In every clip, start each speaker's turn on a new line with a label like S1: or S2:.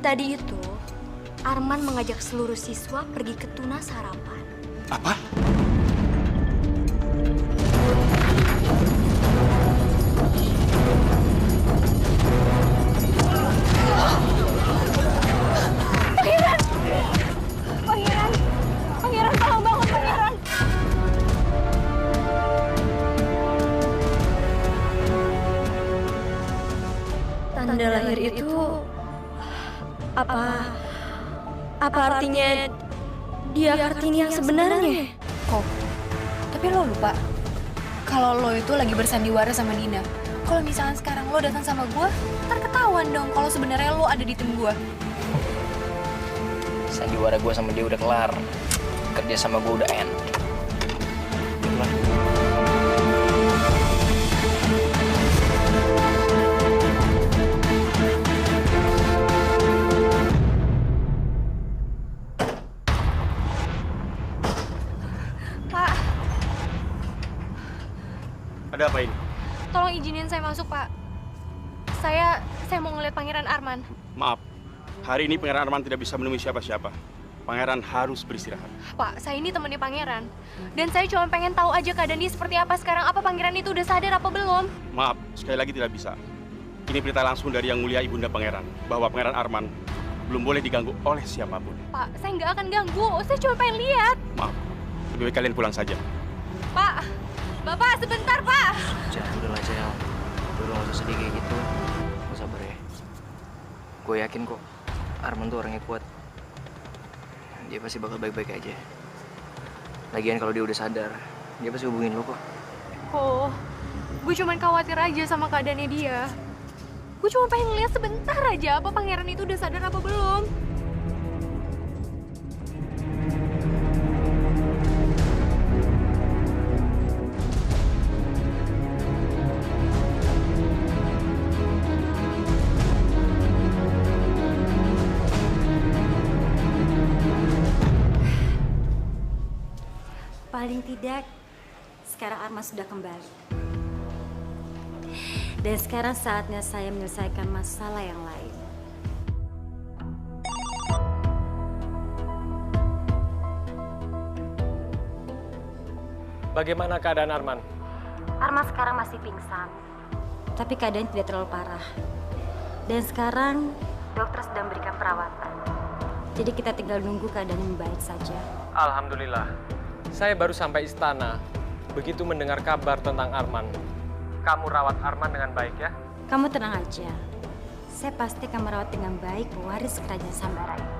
S1: tadi itu, Arman mengajak seluruh siswa pergi ke Tuna sarapan.
S2: Apa?
S1: Pangeran! Pangeran! Pangeran, tolong bangun, Pangeran! Tanda lahir itu... Apa artinya dia Kartini yang sebenarnya?
S3: Kok? Tapi lo lupa, kalau lo itu lagi bersandiwara sama Dina. Kalau misalnya sekarang lo datang sama gue, ntar ketahuan dong kalau sebenarnya lo ada di tim gue.
S4: Sandiwara gue sama dia udah kelar. Kerja sama gue udah end. Udah.
S1: Pak,
S2: Ada apa ini?
S1: tolong izinin saya masuk, Pak. Saya mau ngeliat Pangeran Arman.
S2: Maaf, hari ini Pangeran Arman tidak bisa menemui siapa-siapa. Pangeran harus beristirahat.
S1: Pak, saya ini temennya Pangeran. Dan saya cuma pengen tahu aja keadaan dia seperti apa sekarang. Apa Pangeran itu udah sadar apa belum?
S2: Maaf, sekali lagi tidak bisa. Ini berita langsung dari Yang Mulia Ibunda Pangeran, bahwa Pangeran Arman belum boleh diganggu oleh siapapun.
S1: Pak, saya nggak akan ganggu. Saya cuma pengen lihat.
S2: Maaf, lebih baik kalian pulang saja.
S1: Pak, Bapak, sebentar, Pak.
S4: Udah lah, Cel. Udah gak usah sedih kayak gitu. Lo sabar ya. Gue yakin kok, Arman tuh orangnya kuat. Dia pasti bakal baik-baik aja. Lagian kalau dia udah sadar, dia pasti hubungin lo kok.
S1: Kok, gue cuma khawatir aja sama keadaannya dia. Gue cuma pengen lihat sebentar aja apa Pangeran itu udah sadar apa belum.
S5: Paling tidak, sekarang Arman sudah kembali. Dan sekarang saatnya saya menyelesaikan masalah yang lain.
S6: Bagaimana keadaan Arman?
S5: Arman sekarang masih pingsan, tapi keadaannya tidak terlalu parah. Dan sekarang dokter sedang memberikan perawatan. Jadi kita tinggal nunggu keadaannya membaik saja.
S6: Alhamdulillah. Saya baru sampai istana. Begitu mendengar kabar tentang Arman. Kamu rawat Arman dengan baik ya?
S5: Kamu tenang aja. Saya pasti akan merawat dengan baik pewaris kerajaan Sambara ini.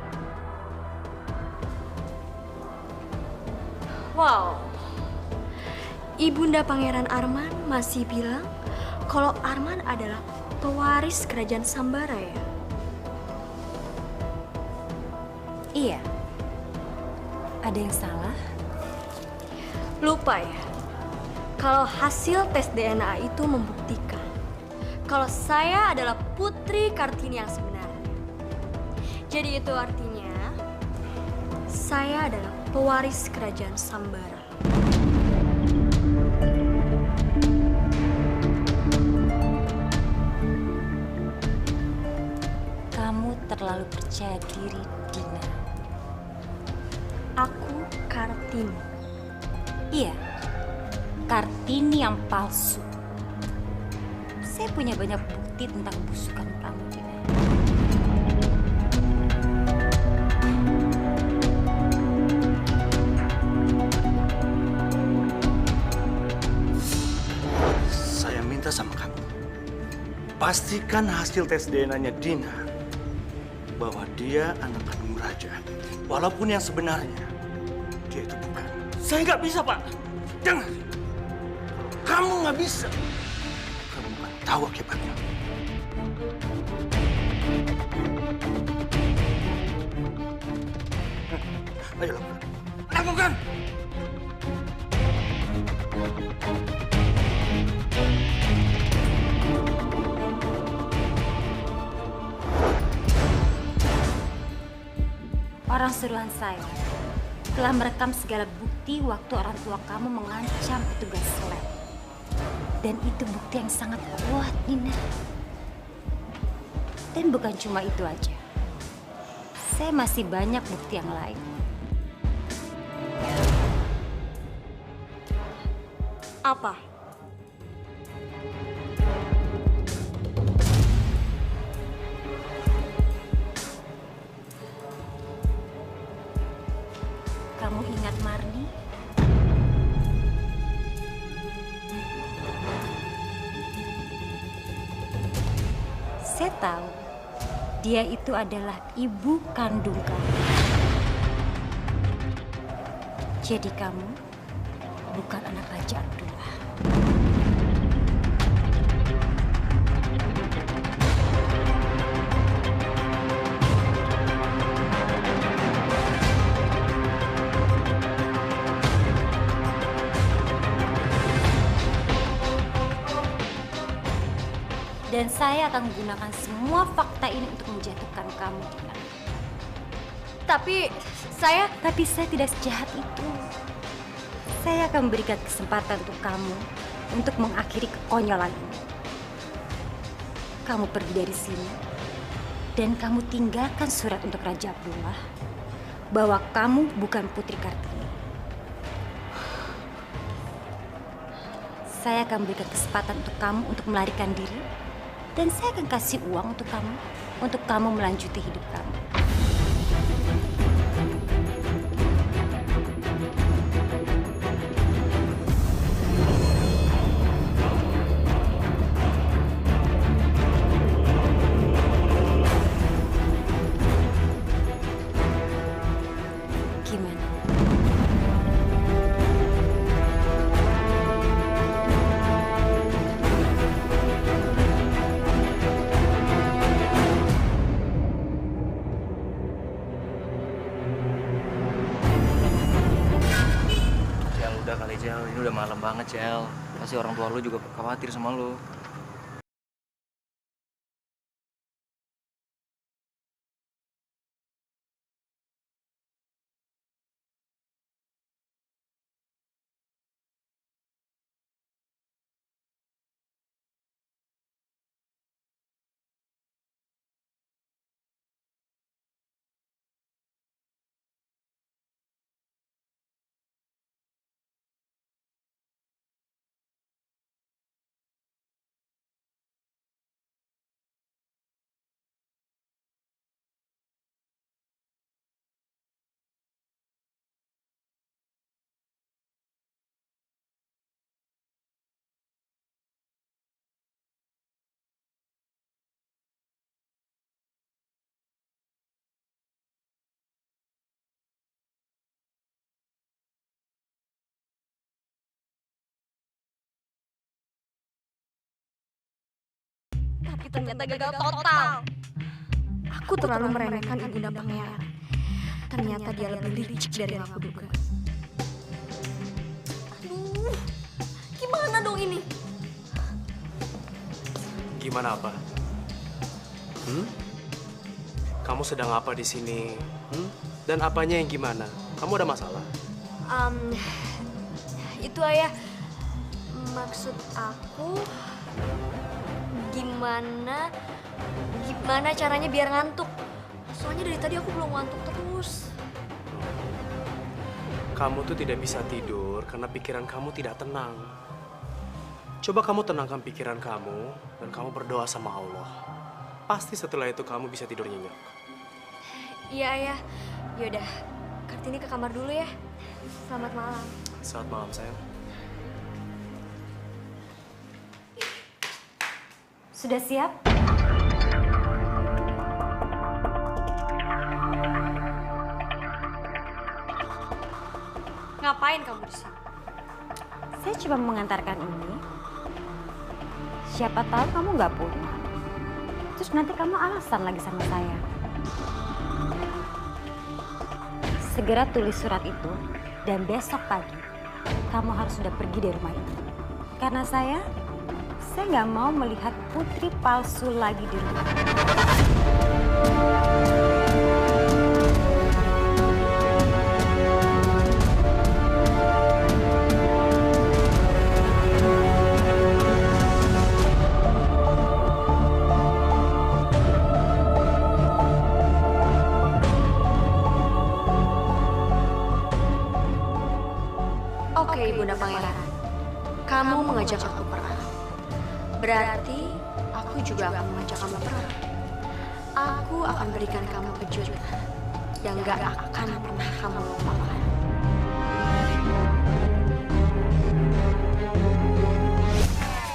S1: Wow, Ibunda Pangeran Arman masih bilang kalau Arman adalah pewaris kerajaan Sambara ya?
S5: Iya. Ada yang salah?
S1: Lupa ya, kalau hasil tes DNA itu membuktikan kalau saya adalah putri Kartini yang sebenarnya. Jadi itu artinya saya adalah pewaris kerajaan Sambara.
S5: Kamu terlalu percaya diri, Dina.
S1: Aku Kartini.
S5: Iya, Kartini yang palsu. Saya punya banyak bukti tentang busukan kamu, Dina.
S7: Saya minta sama kamu, pastikan hasil tes DNA-nya Dina bahwa dia anak kandung Raja. Walaupun yang sebenarnya dia itu bukan. Saya nggak bisa, Pak. Jangan. Kamu nggak bisa. Kamu nggak tahu akibatnya. Ayo lakukan. Lakukan!
S5: Orang suruhan saya telah merekam segala bukti waktu orang tua kamu mengancam petugas lab. Dan itu bukti yang sangat kuat, Nina. Dan bukan cuma itu aja. saya masih banyak bukti yang lain.
S1: Apa?
S5: Kamu ingat Marni? Saya tahu dia itu adalah ibu kandung kamu. Jadi kamu bukan anak Raja Abdullah. Dan saya akan menggunakan semua fakta ini untuk menjatuhkan kamu, Dina.
S1: Tapi
S5: saya tidak sejahat itu. Saya akan memberikan kesempatan untuk kamu untuk mengakhiri kekonyolan ini. Kamu pergi dari sini dan kamu tinggalkan surat untuk Raja Abdullah bahwa kamu bukan Putri Kartini. Saya akan memberikan kesempatan untuk kamu untuk melarikan diri dan saya akan kasih uang untuk kamu melanjuti hidup kamu. Gimana?
S4: Jel, udah kali Jel, ini udah malam banget Jel. Pasti orang tua lu juga khawatir sama lu.
S1: tapi ternyata gagal total. Aku terlalu meremehkan Ibunda Pangeran. Ternyata dia lebih licik dari yang aku duga. Aduh, gimana dong ini?
S6: Gimana apa? Kamu sedang apa di sini? Dan apanya yang gimana? Kamu ada masalah?
S1: Itu ayah, maksud aku gimana caranya biar ngantuk? Soalnya dari tadi aku belum ngantuk terus.
S6: Kamu tuh tidak bisa tidur karena pikiran kamu tidak tenang. Coba kamu tenangkan pikiran kamu dan kamu berdoa sama Allah. Pasti setelah itu kamu bisa tidur nyenyak.
S1: Iya ayah, yaudah Kartini ke kamar dulu ya. Selamat malam.
S6: Selamat malam sayang.
S5: Sudah siap?
S1: Ngapain kamu di sini?
S5: Saya cuma mengantarkan ini. Siapa tahu kamu nggak punya. Terus nanti kamu alasan lagi sama saya. Segera tulis surat itu dan besok pagi kamu harus sudah pergi dari rumah ini. Karena saya nggak mau melihat putri palsu lagi di rumah.
S1: Oke, Ibunda Pangeran. Kamu mengajak aku perang. Berarti aku juga akan mengajak kamu perang. Aku akan berikan kamu kejutan yang gak akan pernah kamu lupakan.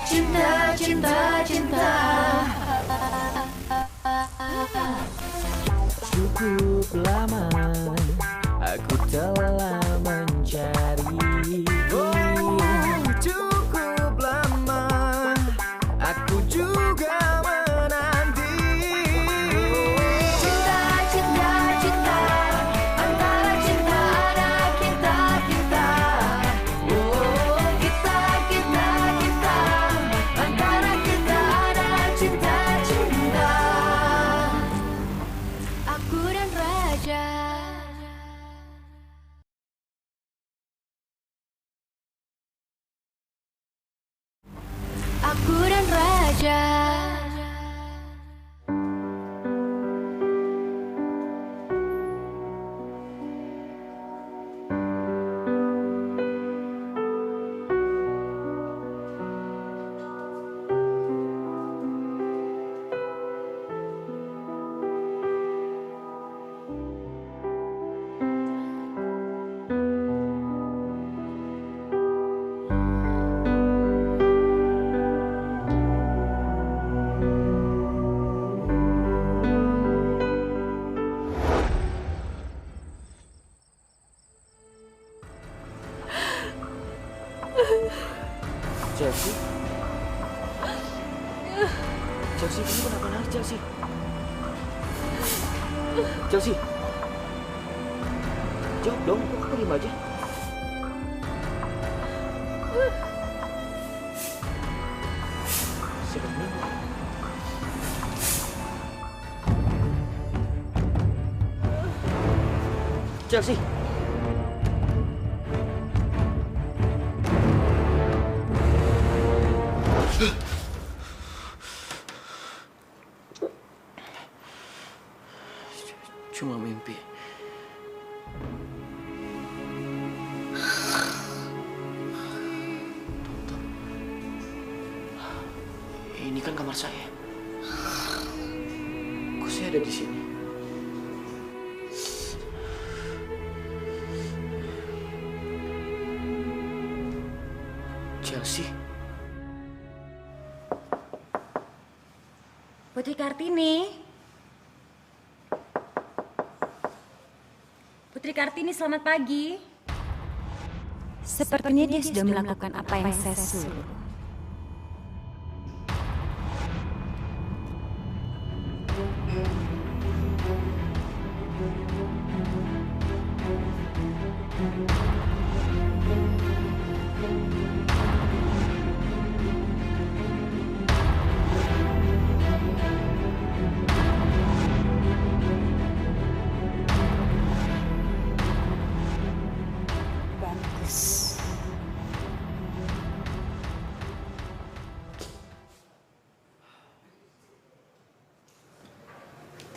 S1: Cinta, cinta, cinta.
S8: Cukup lama aku telah mencari. Oh, cukup lama aku juga menanti.
S1: Cinta, cinta, cinta. Antara cinta ada kita, kita. Oh, kita, kita, kita. Antara kita ada cinta, cinta. Aku dan Raja. Aku dan Raja.
S8: Chelsea? Chelsea, kamu kenapa nangis, Chelsea? Chelsea? Jawab dong, kok kamu diem aja? Siapa ini? Chelsea? Cuma mimpi. Tonton. Ini kan kamar saya. Kok saya ada di sini? Chelsea.
S5: Putri Kartini. Putri Kartini, selamat pagi. Sepertinya dia sudah melakukan apa yang saya suruh.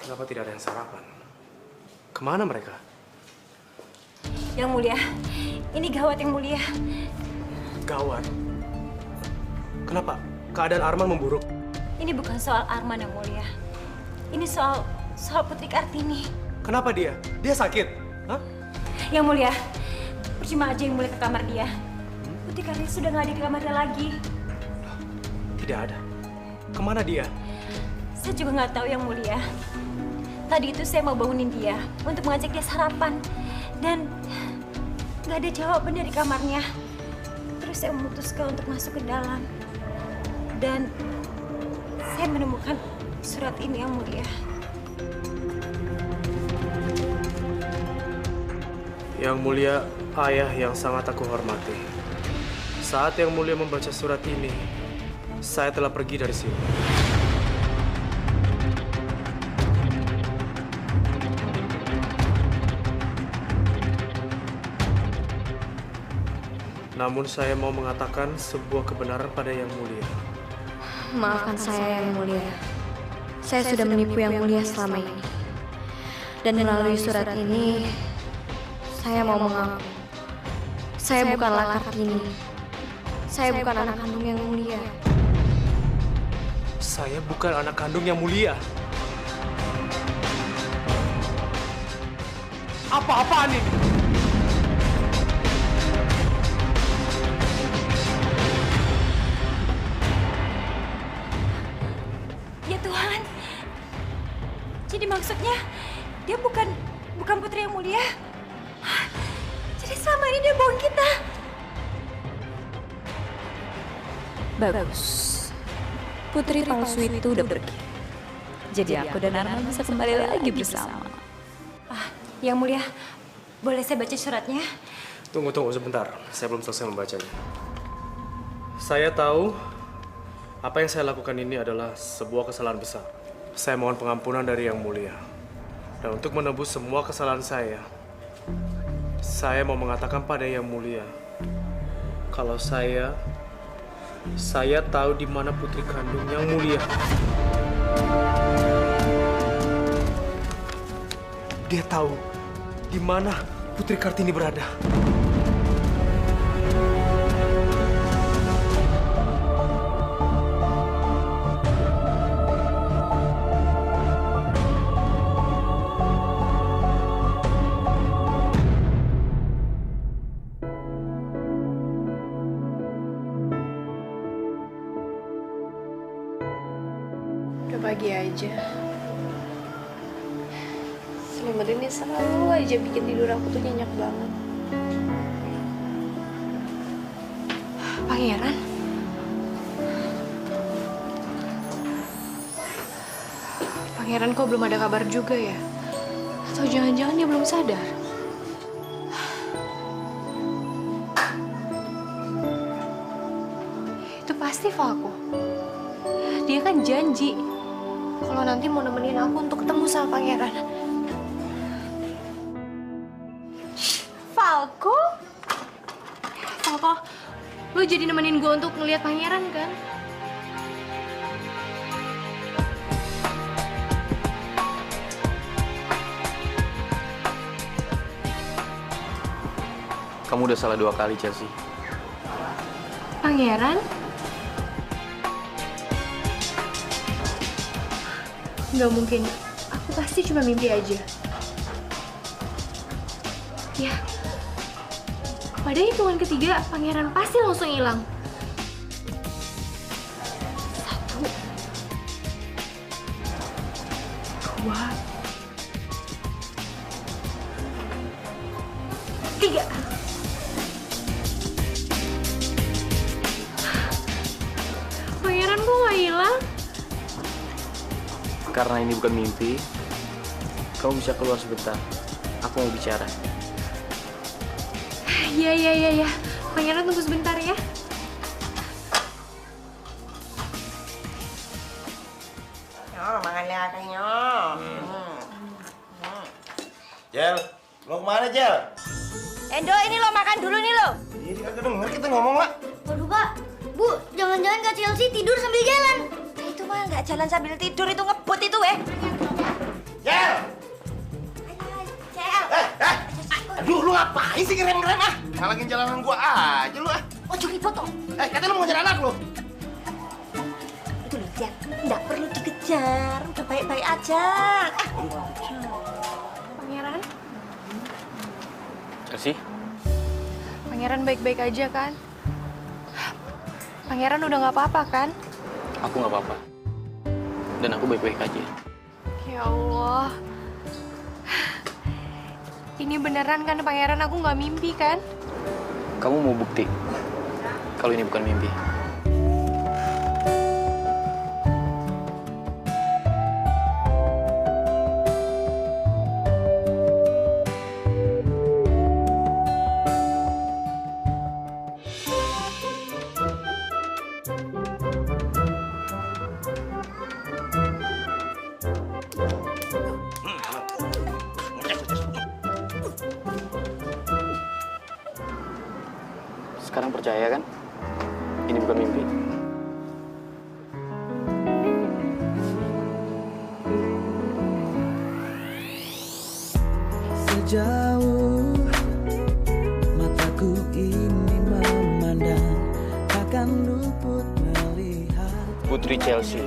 S6: Kenapa tidak ada yang sarapan? Kemana mereka?
S5: Yang mulia, ini gawat yang mulia.
S6: Gawat. Kenapa? Keadaan Arman memburuk.
S5: Ini bukan soal Arman yang mulia. Ini soal Putri Kartini.
S6: Kenapa dia? Dia sakit? Hah?
S5: Yang mulia, percuma aja yang mulia ke kamar dia. Putri Kartini sudah nggak ada di kamar dia lagi.
S6: Tidak ada. Kemana dia?
S5: Saya juga nggak tahu yang mulia. Tadi itu saya mau bangunin dia untuk mengajak dia sarapan. Dan nggak ada jawaban dari kamarnya. Terus saya memutuskan untuk masuk ke dalam. Dan saya menemukan surat ini yang mulia.
S6: Yang mulia, ayah yang sangat aku hormati. Saat yang mulia membaca surat ini, saya telah pergi dari sini. Namun saya mau mengatakan sebuah kebenaran pada Yang Mulia.
S1: Maafkan saya, Yang Mulia. Saya sudah menipu Yang Mulia selama ini. Dan melalui surat ini, saya mau mengaku. Saya bukanlah Kartini. Saya bukan anak kandung yang mulia.
S6: Saya bukan anak kandung yang mulia. Apa-apaan ini?
S5: Ya Tuhan. Jadi maksudnya dia bukan putri yang mulia. Jadi selama ini dia bohong kita.
S3: Bagus. Putri palsu itu udah pergi. Jadi aku dan Arman bisa kembali lagi bersama.
S5: Yang mulia, boleh saya baca suratnya?
S6: Tunggu sebentar. Saya belum selesai membacanya. Saya tahu apa yang saya lakukan ini adalah sebuah kesalahan besar. Saya mohon pengampunan dari Yang Mulia. Dan untuk menebus semua kesalahan saya mau mengatakan pada Yang Mulia kalau saya tahu di mana putri kandung Yang Mulia. Dia tahu di mana Putri Kartini berada.
S3: Udah pagi aja. Selimut ini selalu aja bikin tidur aku tuh nyenyak banget. Pangeran? Pangeran kok belum ada kabar juga ya? Atau jangan-jangan dia belum sadar? Itu pasti Falco. Dia kan janji kalau nanti mau nemenin aku untuk ketemu sama pangeran. Falco, lu jadi nemenin gue untuk ngeliat pangeran kan?
S4: Kamu udah salah 2 kali, Chelsea.
S3: Pangeran? Nggak mungkin. Aku pasti cuma mimpi aja. Ya. Pada hitungan ketiga, pangeran pasti langsung hilang. 1, 2, 3. Pangeran kok nggak hilang?
S4: Karena ini bukan mimpi, kamu bisa keluar sebentar. Aku mau bicara.
S3: Iya. Pangeran tunggu sebentar ya.
S9: Makan lihatnya. Jel, mau kemana Jel?
S5: Endo, ini lo makan dulu nih lo.
S9: Ini kagak denger kita ngomong lah.
S1: Waduh Kak, Bu, jangan-jangan Kak Chelsea tidur sambil jalan.
S5: Itu mah nggak jalan sambil tidur, itu ngebut itu
S9: Jel!
S5: Cel.
S9: Aduh, lu ngapain sih ngerem-ngerem ah? Ngalangin jalanan gua aja lu ah.
S5: Ojo ribut toh.
S9: Katanya lu mau ngejar anak lu.
S5: Itu loh, Cel. Nggak perlu dikejar, udah baik-baik aja.
S3: Pangeran?
S4: Chelsea?
S3: Pangeran baik-baik aja kan? Pangeran udah nggak apa-apa kan?
S4: Aku nggak apa-apa. Dan aku baik-baik aja.
S3: Ya Allah. Ini beneran kan pangeran, aku nggak mimpi kan?
S4: Kamu mau bukti kalau ini bukan mimpi? Sekarang percaya kan? Ini bukan mimpi.
S10: Sejauh mataku
S4: Putri Chelsea.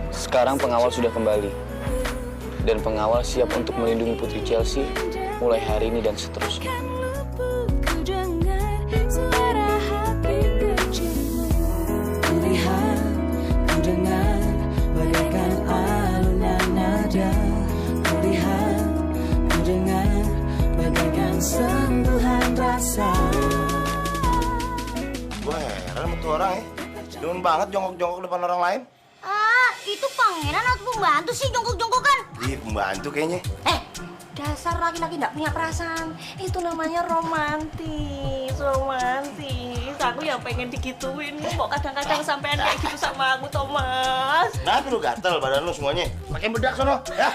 S4: Sekarang pengawal sudah kembali. Dan pengawal siap untuk melindungi Putri Chelsea mulai hari ini dan seterusnya.
S7: Sentuhan rasa. Gue heran sama tuh orang ya. Demen banget jongkok-jongkok depan orang lain.
S10: Ah, itu pangeran atau pembantu sih jongkok-jongkokan?
S7: Iya, pembantu kayaknya.
S10: Dasar laki-laki nggak punya perasaan. Itu namanya romantis, romantis. Aku yang pengen digituin. Kok kadang-kadang sampean kayak gitu sama aku, Thomas.
S7: Kenapa lu gatel badan lu semuanya? Pakai bedak sono, ya.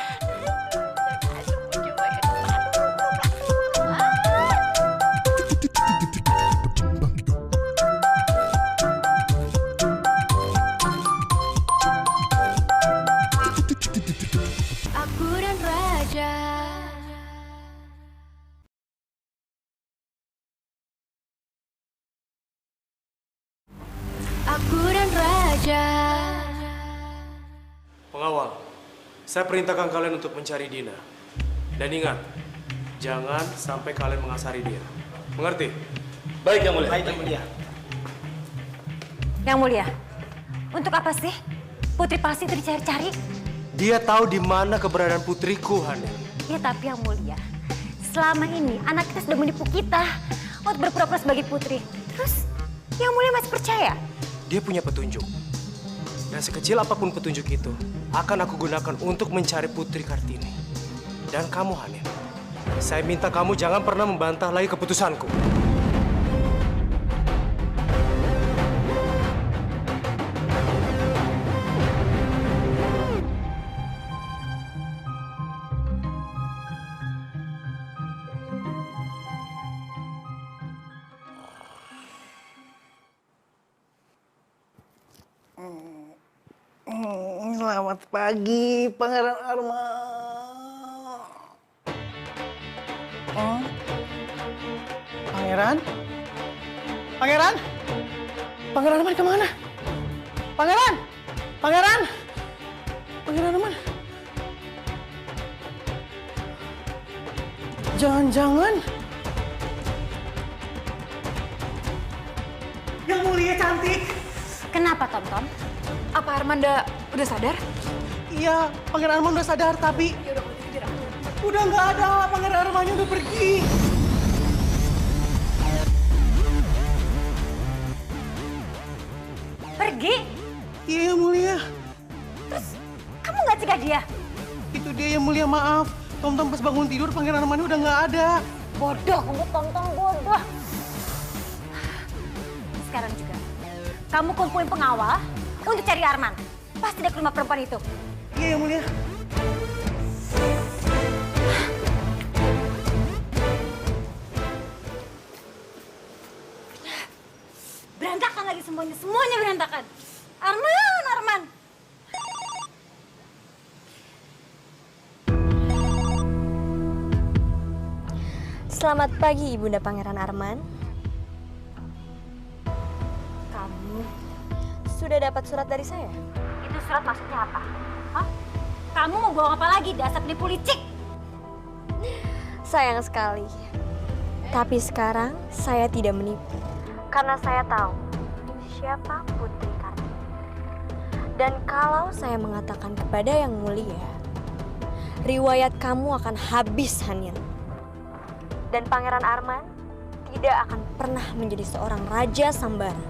S1: Aku dan Raja. Aku dan Raja.
S6: Pengawal, saya perintahkan kalian untuk mencari Dina. Dan ingat, jangan sampai kalian mengasari dia. Mengerti?
S8: Baik, Yang Mulia.
S7: Baik, Yang Mulia.
S5: Yang Mulia, untuk apa sih Putri Palsi itu dicari-cari?
S6: Dia tahu di mana keberadaan putriku, Hanin.
S5: Ya tapi Yang Mulia, selama ini anak kita sudah menipu kita untuk berpura-pura sebagai putri. Terus Yang Mulia masih percaya?
S6: Dia punya petunjuk. Dan sekecil apapun petunjuk itu, akan aku gunakan untuk mencari Putri Kartini. Dan kamu, Hanin, saya minta kamu jangan pernah membantah lagi keputusanku.
S7: Selamat pagi, Pangeran Arman. Oh, Pangeran? Pangeran? Pangeran Arman kemana? Pangeran? Pangeran? Pangeran Arman? Jangan-jangan Yang Mulia cantik.
S5: Kenapa, Tom?
S3: Apa Armanda udah sadar?
S7: Iya, Pangeran Arman udah sadar, tapi udah nggak ada. Pangeran Armannya udah pergi.
S5: Pergi?
S7: Iya, Yang Mulia.
S5: Terus kamu nggak cegah dia?
S7: Itu dia, Yang Mulia, maaf. Tom-tom pas bangun tidur, Pangeran Armannya udah nggak ada.
S5: Bodoh, kamu Tom bodoh. Sekarang juga, kamu kumpulin pengawal untuk cari Arman. Pasti dia ke rumah perempuan itu.
S7: Iya, Yang Mulia.
S5: Berantakan lagi semuanya berantakan. Arman.
S1: Selamat pagi, Ibunda Pangeran Arman.
S5: Kamu,
S1: Sudah dapat surat dari saya?
S5: itu surat maksudnya apa? Hah? Kamu mau bohong apa lagi, dasar penipu licik?
S1: Sayang sekali. Tapi sekarang saya tidak menipu. Karena saya tahu siapa Putri Kartini. Dan kalau saya mengatakan kepada Yang Mulia, riwayat kamu akan habis, Hanin. Dan Pangeran Arman tidak akan pernah menjadi seorang Raja Sambara.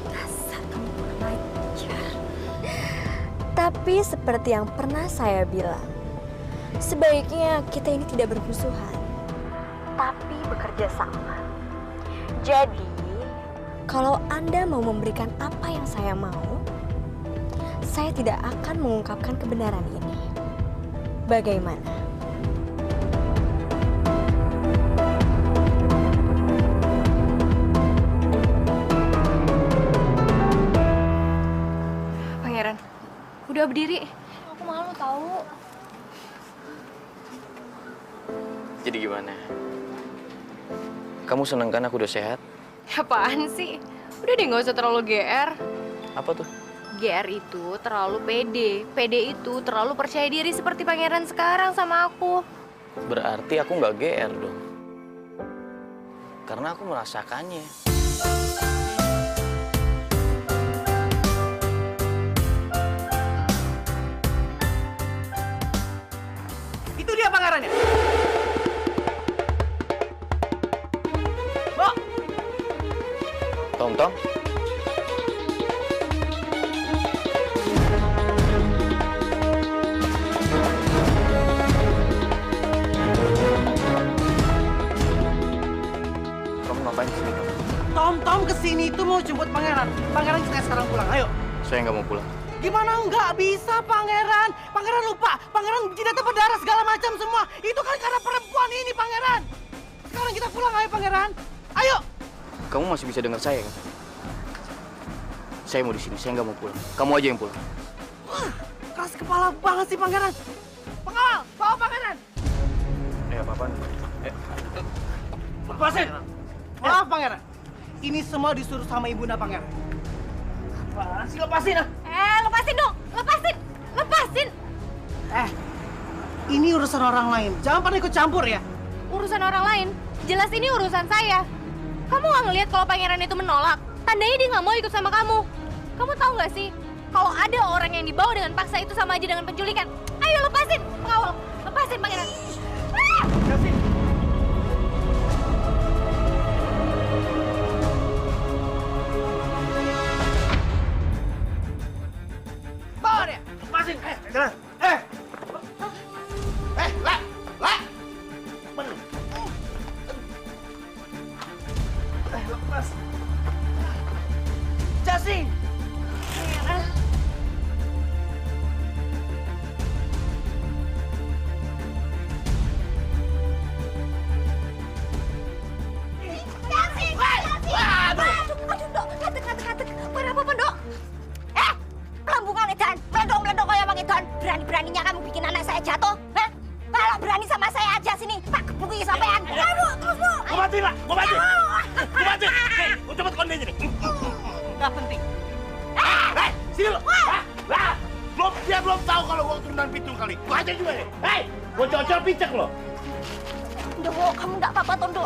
S5: Dasar kamu kurang ajar.
S1: Tapi seperti yang pernah saya bilang, sebaiknya kita ini tidak bermusuhan, tapi bekerja sama. Jadi, kalau Anda mau memberikan apa yang saya mau, saya tidak akan mengungkapkan kebenaran ini. Bagaimana?
S3: Pangeran, udah berdiri. Aku malu tahu.
S4: Jadi gimana? Kamu seneng kan aku udah sehat?
S3: Apaan sih? Udah deh, nggak usah terlalu GR.
S4: Apa tuh?
S3: GR itu terlalu pede. Pede itu terlalu percaya diri seperti pangeran sekarang sama aku.
S4: Berarti aku nggak GR dong. Karena aku merasakannya.
S11: Itu dia pangerannya. Bo!
S4: Tom. Kamu ngapain kesini, Tom?
S11: Tom kesini itu mau jemput pangeran. Pangeran kita sekarang pulang, ayo.
S4: Saya nggak mau pulang.
S11: Gimana nggak bisa pangeran? Pangeran lupa, pangeran jidatnya berdarah segala macam semua. Itu kan karena perempuan ini pangeran. Sekarang kita pulang, ayo pangeran. Ayo.
S4: Kamu masih bisa dengar saya kan? Saya mau di sini, saya nggak mau pulang. Kamu aja yang pulang.
S11: Wah, keras kepala banget sih pangeran. Pengawal, bawa pangeran.
S4: Apa-apaan?
S11: Lepasin. Maaf pangeran. Ini semua disuruh sama ibunda pangeran. Apaan sih, lepasin ah.
S3: Lepasin dong, lepasin.
S11: Ini urusan orang lain. Jangan pernah ikut campur ya.
S3: Urusan orang lain? Jelas ini urusan saya. Kamu nggak ngelihat kalau pangeran itu menolak? Tandanya dia nggak mau ikut sama kamu. Kamu tahu nggak sih? Kalau ada orang yang dibawa dengan paksa itu sama aja dengan penculikan. Ayo lepasin, pengawal. Lepasin pangeran.
S11: Lepasin. Bawa dia. Lepasin. Jalan.
S9: La. Bener.
S11: Lepas. Jasi.
S5: Berani-beraninya kamu bikin anak saya jatuh? Hah? Kalau berani sama saya aja sini, tak gebuki sampean. Ayo, Bu, terus, Bu.
S9: Gua mati, Pak. Gua mati. Nih, gua cepet konde sini.
S11: Nggak penting.
S9: Sini lo. Lah. Dia belum tahu kalau gua turunan pitung kali. Gua aja juga nih. Hei, gua cocok picek lo.
S5: Duh, kamu nggak apa-apa, Tondo.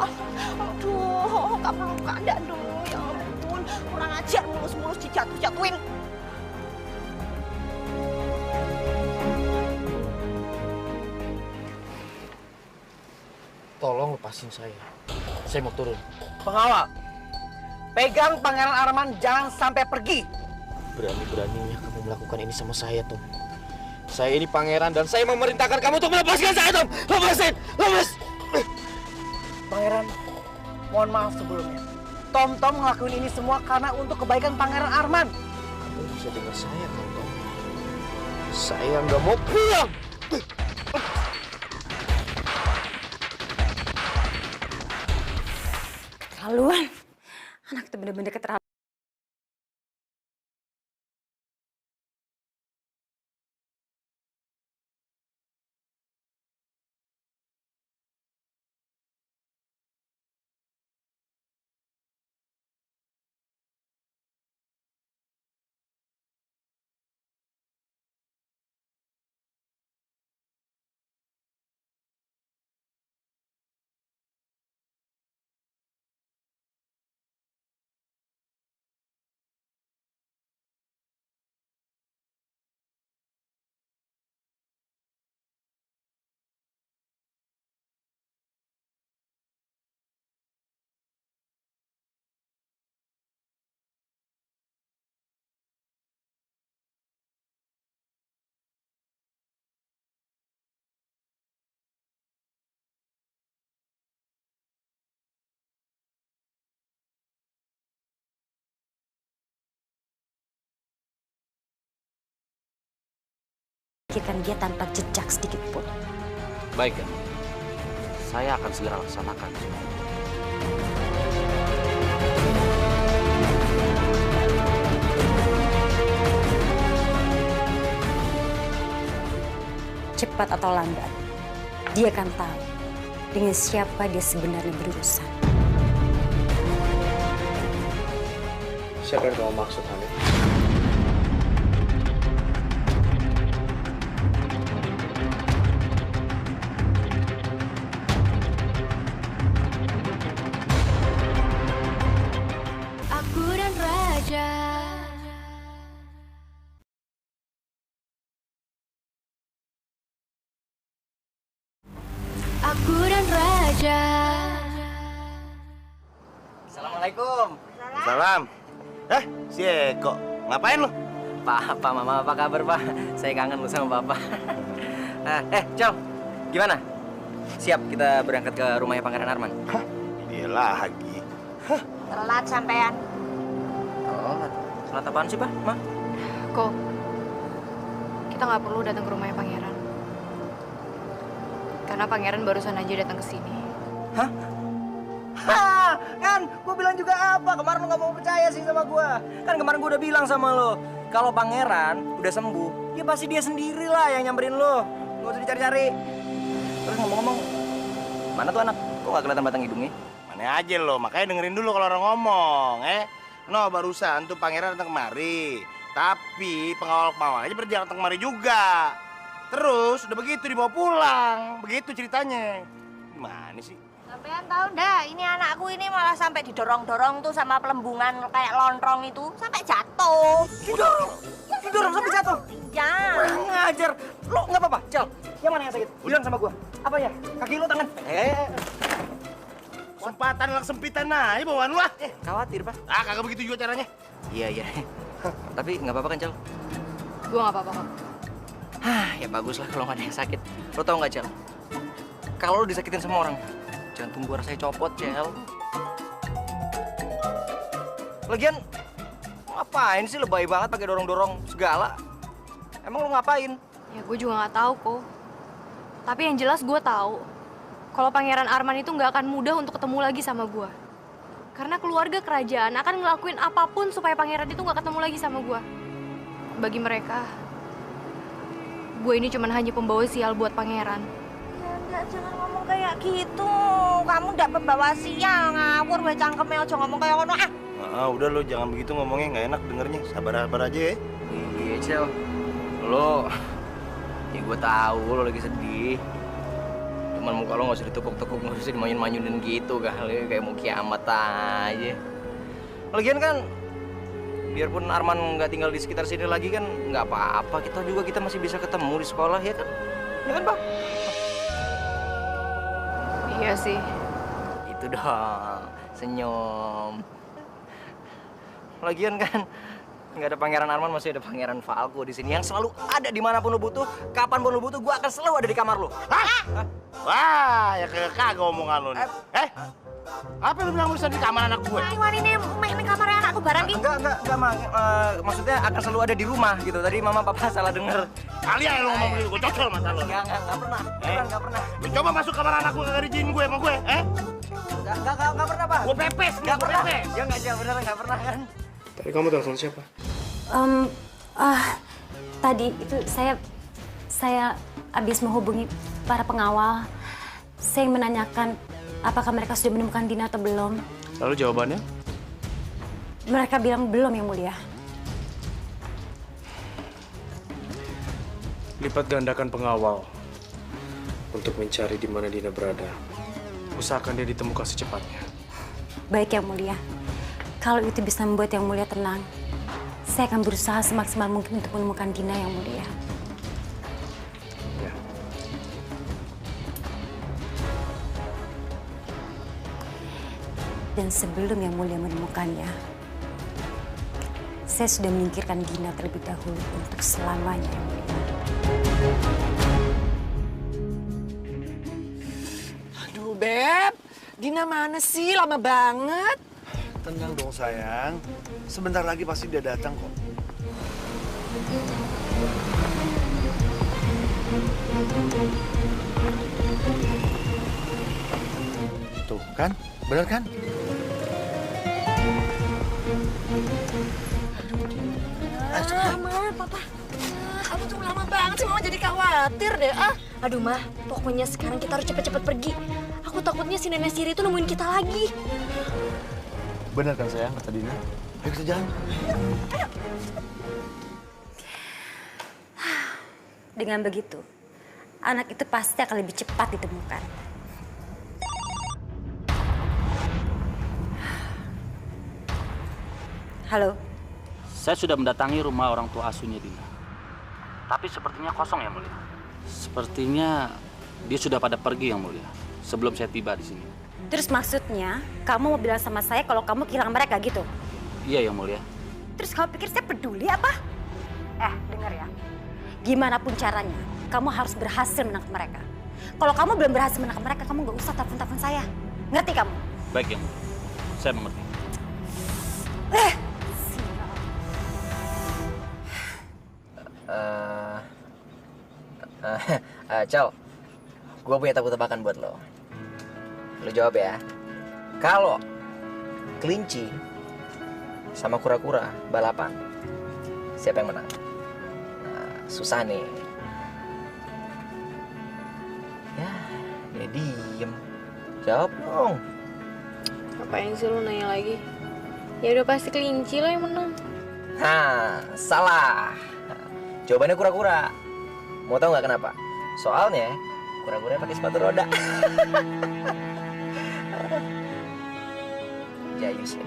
S5: Aduh, kamu luka nggak, Duh. Ya ampun, kurang ajar mulus-mulus dijatuh-jatuhin.
S4: Tolong lepasin saya. Saya mau turun.
S11: Pengawal, pegang Pangeran Arman, jangan sampai pergi.
S4: Berani-beraninya kamu melakukan ini sama saya, Tom. Saya ini pangeran dan saya memerintahkan kamu untuk melepaskan saya, Tom. Lepasin! Lepas!
S11: Pangeran, mohon maaf sebelumnya. Tom ngelakuin ini semua karena untuk kebaikan Pangeran Arman.
S4: Kamu bisa dengar saya, kan, Tom? Saya nggak mau pulang!
S5: Keterlaluan. Anak itu bener-bener keterlaluan. Pikirkan dia tanpa jejak sedikit pun.
S4: Baik, kan? Saya akan segera laksanakan semua.
S5: Cepat atau lambat, dia akan tahu dengan siapa dia sebenarnya berurusan.
S6: Siapa yang kamu maksud, Hanif?
S3: Aku dan Raja. Aku dan Raja.
S4: Assalamualaikum.
S9: Salam. Si Eko. Ngapain lu?
S4: Pak, Mama, apa kabar, Pak? Saya kangen lu sama Bapak. Cel, gimana? Siap kita berangkat ke rumahnya Pangeran Arman?
S9: Dia lagi.
S10: Telat sampean.
S4: Telat apaan sih, Pak? Ma?
S3: Kok kita nggak perlu datang ke rumahnya Pangeran. Karena Pangeran barusan aja datang ke sini.
S4: Hah? Kan, gue bilang juga apa? Kemarin lu gak mau percaya sih sama gue. Kan kemarin gue udah bilang sama lo, kalau Pangeran udah sembuh, ya pasti dia sendiri lah yang nyamperin lo. Gak usah dicari-cari. Terus ngomong-ngomong, mana tuh anak? Kok gak kelihatan batang hidungnya?
S9: Mana aja lo, makanya dengerin dulu kalau orang ngomong, No, barusan tuh Pangeran datang kemari. Tapi pengawal-pengawal aja berjalan datang kemari juga. Terus udah begitu dibawa pulang. Begitu ceritanya. Gimana sih?
S10: Sampean tahu dah, ini anakku ini malah sampai didorong-dorong tuh sama pelembungan kayak lontrong itu sampai jatuh.
S4: Didorong sampai jatuh?
S10: Iya.
S4: Kurang ngajar. Lo nggak apa-apa, Cel? Yang mana yang sakit? Bilang sama gua. Apa ya? Kaki lo, tangan?
S9: Sempatan lang sempitan aja bawaan lu lah.
S4: Khawatir, Pak.
S9: Kagak begitu juga caranya.
S4: Iya. Tapi nggak apa-apa kan, Cel?
S3: Gue nggak apa-apa kok.
S4: Ya bagus lah kalau nggak ada yang sakit. Lo tau nggak, Cel? Kalau lo disakitin sama orang, jantung gua rasanya copot, Cel. Lagian, ngapain sih lebay banget pakai dorong-dorong segala? Emang lo ngapain?
S3: Ya gue juga nggak tahu kok. Tapi yang jelas gue tahu kalau Pangeran Arman itu nggak akan mudah untuk ketemu lagi sama gue. Karena keluarga kerajaan akan ngelakuin apapun supaya Pangeran itu nggak ketemu lagi sama gue. Bagi mereka, gue ini cuma hanya pembawa sial buat Pangeran.
S10: Ya, jangan ngomong kayak gitu. Kamu ndak pembawa sial, ngawur wae cangkeme aja ngomong kayak ngono.
S9: Udah lo jangan begitu ngomongnya, nggak enak dengernya. Sabar-sabar aja ya.
S4: Iya, Cel. Lo, ya gue tahu lo lagi sedih. Cuman muka lo nggak usah ditekuk-tekuk, nggak usah dimanyun-manyunin gitu kali, kayak mau kiamat aja. Lagian kan, biarpun Arman nggak tinggal di sekitar sini lagi kan nggak apa-apa. Kita masih bisa ketemu di sekolah, ya kan? Ya kan, Pak?
S3: Iya sih.
S4: Itu dong, senyum. Lagian kan, nggak ada Pangeran Arman, masih ada Pangeran Falco di sini yang selalu ada dimanapun lo butuh, kapanpun lo butuh, gue akan selalu ada di kamar lo.
S9: Wah, ya kagak omongan lo nih. Apa lu bilang urusan di kamar anak gue?
S10: Ini main kamar anakku barang ini.
S4: Enggak, Ma. Maksudnya akan selalu ada di rumah gitu. Tadi Mama Papa salah denger.
S9: Kalian yang ngomong begitu, gue cocol mata lo.
S4: Enggak pernah. Enggak pernah.
S9: Lu coba masuk kamar anak gue, kagak diizinin gue sama gue,
S4: Enggak pernah, Pak.
S9: Gue pepes,
S4: Enggak pernah. Ya enggak, Cel, beneran enggak pernah kan?
S6: Tadi kamu telepon siapa?
S5: Tadi itu saya habis menghubungi para pengawal. Saya menanyakan apakah mereka sudah menemukan Dina atau belum.
S6: Lalu jawabannya?
S5: Mereka bilang belum, Yang Mulia.
S6: Lipat gandakan pengawal untuk mencari di mana Dina berada. Usahakan dia ditemukan secepatnya.
S5: Baik, Yang Mulia. Kalau itu bisa membuat Yang Mulia tenang, saya akan berusaha semaksimal mungkin untuk menemukan Dina, Yang Mulia.
S6: Ya.
S5: Dan sebelum Yang Mulia menemukannya, saya sudah menyingkirkan Dina terlebih dahulu untuk selamanya, Yang Mulia.
S11: Aduh, Beb. Dina mana sih? Lama banget.
S7: Tenang dong, sayang. Sebentar lagi pasti dia datang kok. Tuh, kan? Bener kan?
S10: Ma, Papa. Kamu tuh lama banget sih, Mama jadi khawatir deh.
S1: Aduh, Ma, pokoknya sekarang kita harus cepet-cepet pergi. Aku takutnya si nenek siri itu nemuin kita lagi.
S7: Bener kan, sayang, kata Dina? Ayo kita jalan.
S5: Dengan begitu, anak itu pasti akan lebih cepat ditemukan. Halo?
S12: Saya sudah mendatangi rumah orang tua asuhnya Dina. Tapi sepertinya kosong ya Mulia. Sepertinya dia sudah pada pergi yang Mulia sebelum saya tiba di sini.
S5: Terus maksudnya kamu mau bilang sama saya kalau kamu kehilangan mereka gitu?
S12: Iya yang Mulia.
S5: Terus kamu pikir saya peduli apa? Dengar ya. Gimana pun caranya, kamu harus berhasil menangkap mereka. Kalau kamu belum berhasil menangkap mereka, kamu nggak usah telepon-telepon saya. Ngerti kamu?
S12: Baik yang Mulia. Saya mengerti.
S4: Cal, gue punya tebak-tebakan buat lo. Lo jawab ya. Kalau kelinci sama kura-kura balapan, siapa yang menang? Nah, susah nih. Ya, dia diem. Jawab dong.
S3: Ngapain sih lu nanya lagi? Ya udah pasti kelinci lah yang menang.
S4: Salah. Jawabannya kura-kura. Mau tahu nggak kenapa? Soalnya kura-kura pakai sepatu roda. Jayus ya.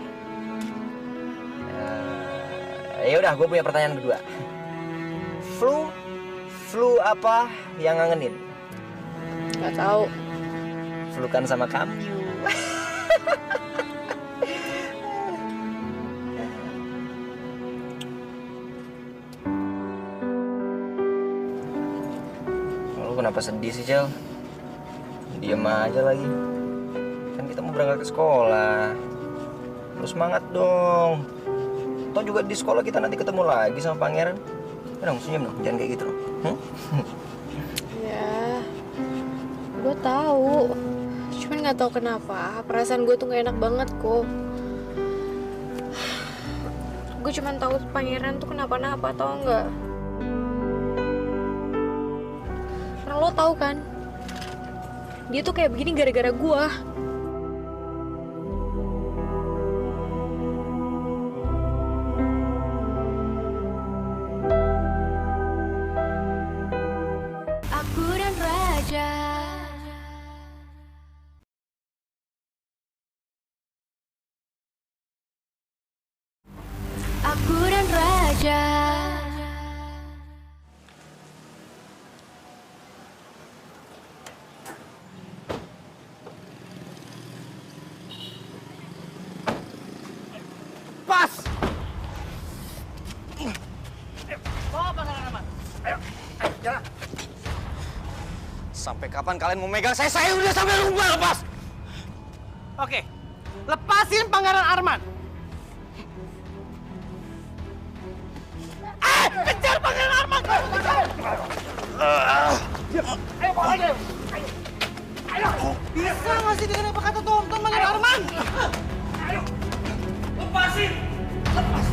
S4: Ya udah, gue punya pertanyaan kedua. Flu apa yang ngangenin?
S3: Gak tahu.
S4: Flukan sama kamu. Kenapa sedih sih, Cel? Diam aja lagi. Kan kita mau berangkat ke sekolah. Lu semangat dong. Toh juga di sekolah kita nanti ketemu lagi sama pangeran. Dong, senyum dong, jangan kayak gitu dong.
S3: Ya, gue tahu. Cuman nggak tahu kenapa perasaan gue tuh nggak enak banget kok. Gue cuman tahu pangeran tuh kenapa-napa, tau nggak? Lo tahu kan, dia tuh kayak begini gara-gara gua.
S1: Aku dan Raja. Aku dan Raja.
S11: Pas! Bawa pangeran Arman. Ayo, jalan.
S7: Sampai kapan kalian mau megang saya? Saya udah sampai rumah, lepas!
S11: Oke, lepasin pangeran Arman. Kejar pangeran Arman! Kejar! Ayo, bawa aja. Ayo! Bisa nggak sih dengan apa kata Tom pangeran Arman? Ayo! Lepasin! Lepas!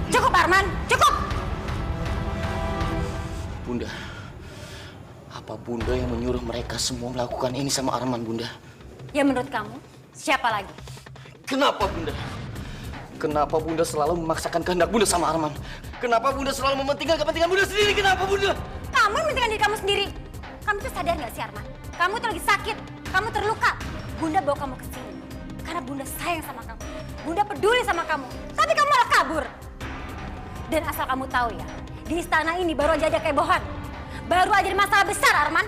S5: Cukup, Arman! Cukup!
S8: Bunda, apa Bunda yang menyuruh mereka semua melakukan ini sama Arman, Bunda?
S5: Ya menurut kamu, siapa lagi?
S8: Kenapa, Bunda? Kenapa Bunda selalu memaksakan kehendak Bunda sama Arman? Kenapa Bunda selalu mementingkan kepentingan Bunda sendiri? Kenapa, Bunda?
S5: Kamu mementingkan diri kamu sendiri. Kamu tuh sadar nggak sih, Arman? Kamu tuh lagi sakit. Kamu terluka. Bunda bawa kamu ke sini karena Bunda sayang sama kamu. Bunda peduli sama kamu. Tapi kamu malah kabur. Dan asal kamu tahu ya, di istana ini baru aja ada kehebohan. Baru aja ada masalah besar, Arman.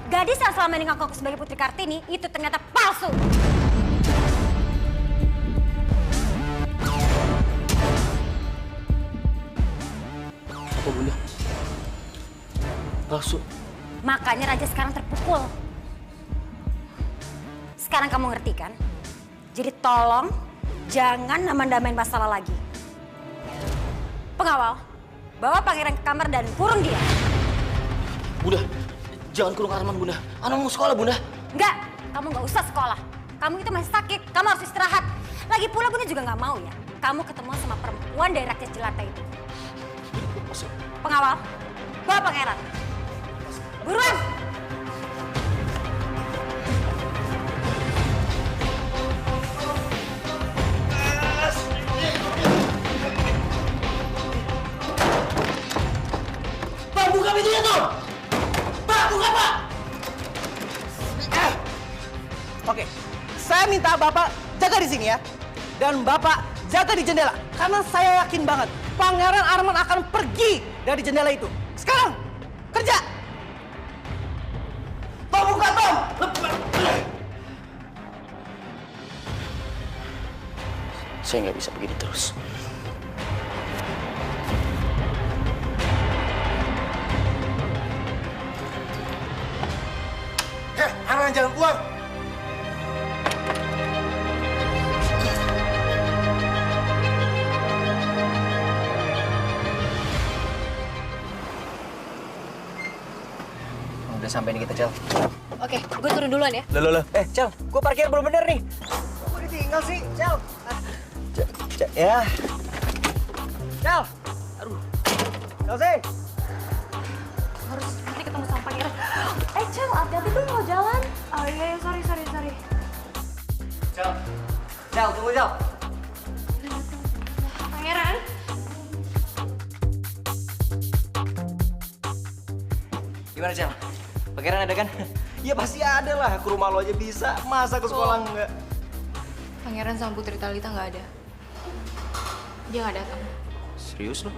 S5: Gadis yang selama ini ngaku sebagai Putri Kartini itu ternyata palsu.
S8: Apa, Bunda? Palsu?
S5: Makanya Raja sekarang terpukul. Sekarang kamu ngerti kan? Jadi tolong jangan nambah-nambahin masalah lagi. Pengawal, bawa pangeran ke kamar dan kurung dia.
S8: Bunda, jangan kurung Arman, Bunda. Arman mau sekolah, Bunda.
S5: Enggak, kamu nggak usah sekolah. Kamu itu masih sakit, kamu harus istirahat. Lagi pula Bunda juga nggak mau ya, kamu ketemu sama perempuan dari rakyat jelata itu. Pengawal, bawa pangeran. Buruan!
S8: pintunya, Tom! Pak, buka, Pak!
S11: Oke, saya minta Bapak jaga di sini ya. Dan Bapak jaga di jendela. Karena saya yakin banget Pangeran Arman akan pergi dari jendela itu. Sekarang, kerja!
S8: Tom, buka, Tom! Saya nggak bisa begini terus.
S9: Arman jangan keluar.
S4: Udah sampai nih kita, Cel.
S3: Oke, gue turun duluan ya.
S4: Loh. Cel, gue parkir belum bener nih.
S11: Kok ditinggal sih, Cel?
S4: Ya.
S11: Cel! Aduh. Cel sih!
S3: Harus nanti ketemu sama pangeran. Cel, hati-hati tuh mau jalan. Oh iya, sorry.
S11: Cel, tunggu, Cel.
S3: Pangeran.
S4: Gimana, Cel? Pangeran ada kan? Ya pasti ada lah, ke rumah lo aja bisa. Masa ke sekolah enggak?
S3: Pangeran sama Putri Talita nggak ada. Dia nggak datang.
S4: Serius lo?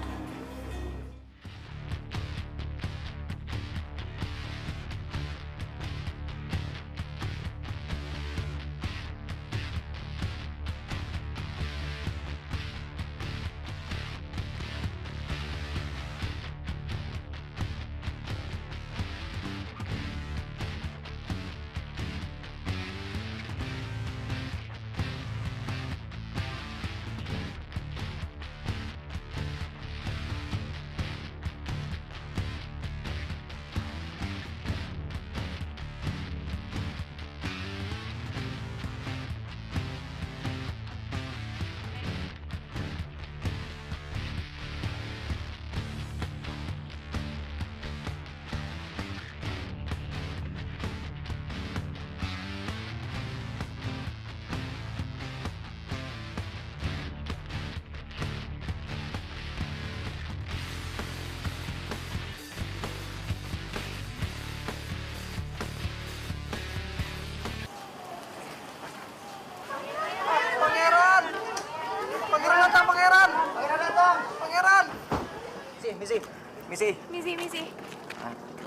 S3: Misi.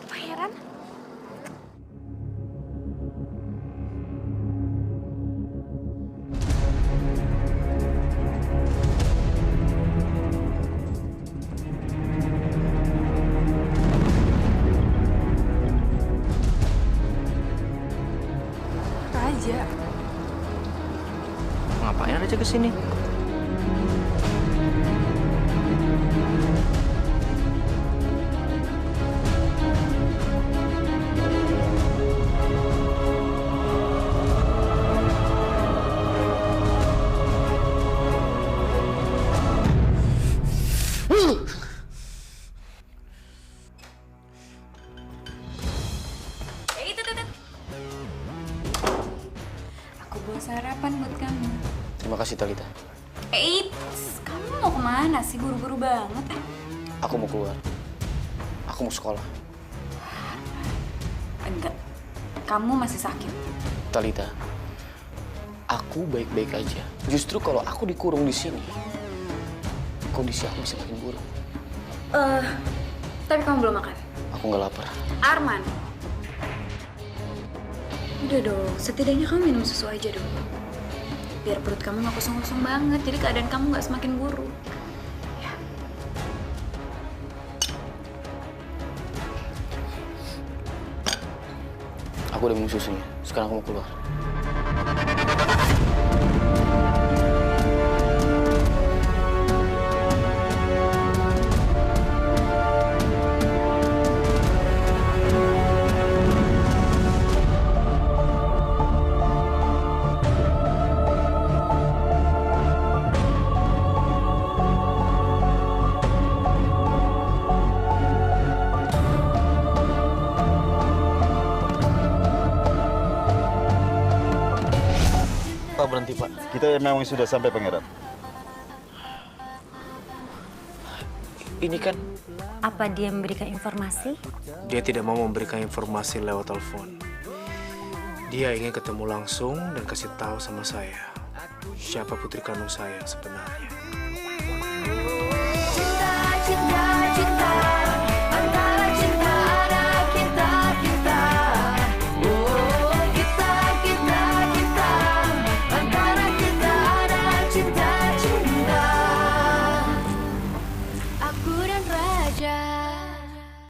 S3: Pangeran?
S1: Raja.
S4: Ngapain Raja kesini?
S1: Aku bawa sarapan buat kamu.
S8: Terima kasih, Talita.
S1: Eits, kamu mau kemana sih? Buru-buru banget.
S8: Aku mau keluar. Aku mau sekolah.
S1: Enggak, kamu masih sakit.
S8: Talita, aku baik-baik aja. Justru kalau aku dikurung di sini, kondisi aku bisa makin buruk.
S1: Tapi kamu belum makan.
S8: Aku nggak lapar.
S1: Arman. Udah dong, setidaknya kamu minum susu aja dong. Biar perut kamu nggak kosong-kosong banget, jadi keadaan kamu nggak semakin buruk. Ya.
S8: Aku udah minum susunya. Sekarang aku mau keluar.
S13: Pak, berhenti Pak. Kita memang sudah sampai, Pangeran. Ini kan...
S5: Apa dia memberikan informasi?
S6: Dia tidak mau memberikan informasi lewat telepon. Dia ingin ketemu langsung dan kasih tahu sama saya siapa putri kandung saya sebenarnya.
S1: Aku dan Raja